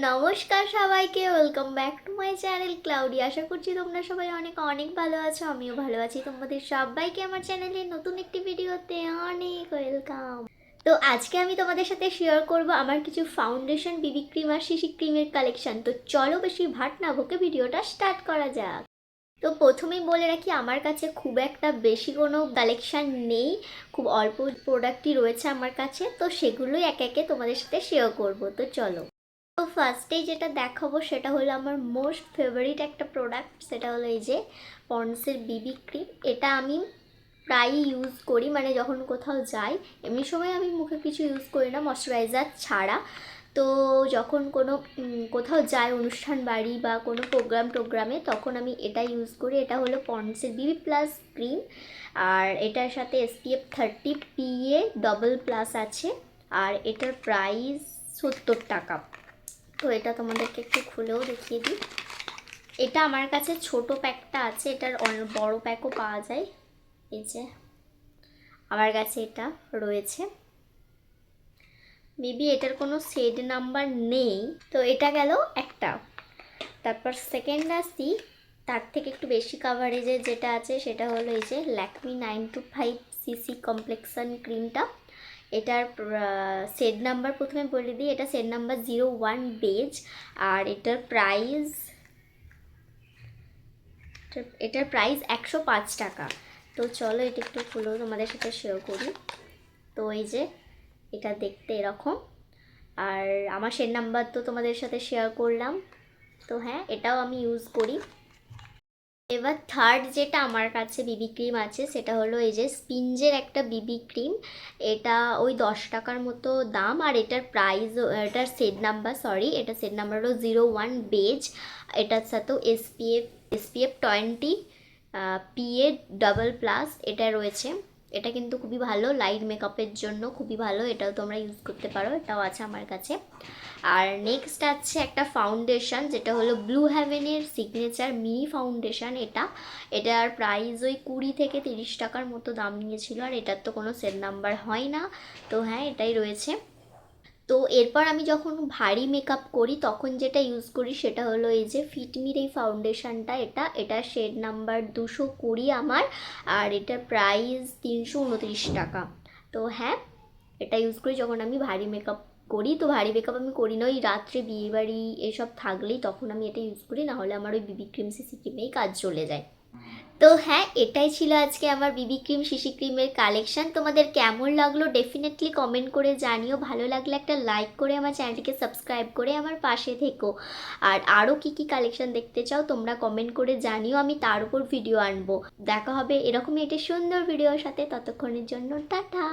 নমস্কার সবাইকে, welcome back to my channel Cloudy. আশা করছি তোমরা সবাই অনেক অনেক ভালো আছো। আমিও ভালো আছি। তোমাদের সবাইকে আমার চ্যানেলে নতুন একটি ভিডিওতে অনেক ওয়েলকাম। তো আজকে আমি তোমাদের সাথে শেয়ার করব আমার কিছু ফাউন্ডেশন, বিবি ক্রিম আর সিসি ক্রিমের কালেকশন। তো চলো বেশি ভাট না বকে ভিডিওটা স্টার্ট করা যাক। তো প্রথমেই বলে রাখি, আমার কাছে খুব একটা বেশি কোনো কালেকশান নেই, খুব অল্প প্রোডাক্টই রয়েছে আমার কাছে। তো সেগুলোই একে একে তোমাদের সাথে শেয়ার করব। তো চলো। তো ফার্স্টেই যেটা দেখাবো সেটা হলো আমার মোস্ট ফেভারিট একটা প্রোডাক্ট, সেটা হলো এই যে পন্ডসের বিবি ক্রিম। এটা আমি প্রায়ই ইউজ করি, মানে যখন কোথাও যাই। এমনি সময় আমি মুখে কিছু ইউজ করি না ময়শ্চারাইজার ছাড়া। তো যখন কোনো কোথাও যাই, অনুষ্ঠান বাড়ি বা কোনো প্রোগ্রামে, তখন আমি এটা ইউজ করি। এটা হলো পন্ডসের বিবি প্লাস ক্রিম, আর এটার সাথে SPF 30 PA ডবল প্লাস আছে, আর এটার প্রাইস 70 টাকা। তো এটা তোমাদেরকে একটু খুলেও দেখিয়ে দিই। এটা আমার কাছে ছোট প্যাকটা আছে, এটার বড় প্যাকও পাওয়া যায়। এই যে আমার কাছে এটা রয়েছে। মেবি এটার কোনো শেড নাম্বার নেই। তো এটা গেল একটা। তারপর সেকেন্ড আসি, তার থেকে একটু বেশি কাভারেজের যেটা আছে সেটা হলো এই যে ল্যাকমি 925 CC কমপ্লেক্সন ক্রিমটা। এটার শেড নাম্বার প্রথমে বলে দিই, এটা শেড নাম্বার 01 বেজ, আর এটার প্রাইস 105 টাকা। তো চলো এটা একটু খুলো তোমাদের সাথে শেয়ার করি। তো এই যে এটা দেখতে এরকম, আর আমার শেড নাম্বার তো তোমাদের সাথে শেয়ার করলাম। তো হ্যাঁ, এটাও আমি ইউজ করি। এবার থার্ড যেটা আমার কাছে বিবি ক্রিম আছে সেটা হলো এই যে স্পিঞ্জের একটা বিবি ক্রিম। এটা ওই 10 টাকার মতো দাম, আর এটার প্রাইস, এটার এটা সেট নাম্বার হলো 01 বেজ। এটার সাথেও SPF 20 PA ডবল প্লাস এটা রয়েছে। এটা কিন্তু খুবই ভালো, লাইট মেকআপের জন্য খুবই ভালো, এটাও তোমরা ইউজ করতে পারো, এটাও আছে আমার কাছে। আর নেক্সট আছে একটা ফাউন্ডেশন, যেটা হলো ব্লু হ্যাভেনের সিগনেচার মিনি ফাউন্ডেশন। এটার প্রাইস ওই 20 থেকে 30 টাকার মতো দাম নিয়েছিল, আর এটার তো কোনো সেল নাম্বার হয় না। তো হ্যাঁ, এটাই রয়েছে। তো এরপর আমি যখন ভারী মেকআপ করি তখন যেটা ইউজ করি সেটা হলো এই যে ফিটমির এই ফাউন্ডেশনটা। এটা শেড নাম্বার 220 আমার, আর এটার প্রাইস 329 টাকা। তো হ্যাঁ, এটা ইউজ করি যখন আমি ভারী মেকআপ করি। তো ভারী মেকআপ আমি করি না, ওই রাত্রে বিয়েবাড়ি এসব থাকলেই তখন আমি এটা ইউজ করি, নাহলে আমার ওই বিবি ক্রিম সিসি ক্রিমেই কাজ চলে যায়। তো হ্যাঁ, এটাই ছিল আজকে আমার বিবি ক্রিম সিসি ক্রিমের কালেকশন। তোমাদের কেমন লাগলো ডেফিনেটলি কমেন্ট করে জানিও। ভালো লাগলে একটা লাইক করে আমার চ্যানেলটিকে সাবস্ক্রাইব করে আমার পাশে থেকো। আর আরও কী কী কালেকশন দেখতে চাও তোমরা কমেন্ট করে জানিও, আমি তার উপর ভিডিও আনবো। দেখা হবে এরকমই একটি সুন্দর ভিডিওর সাথে, ততক্ষণের জন্য টাটা।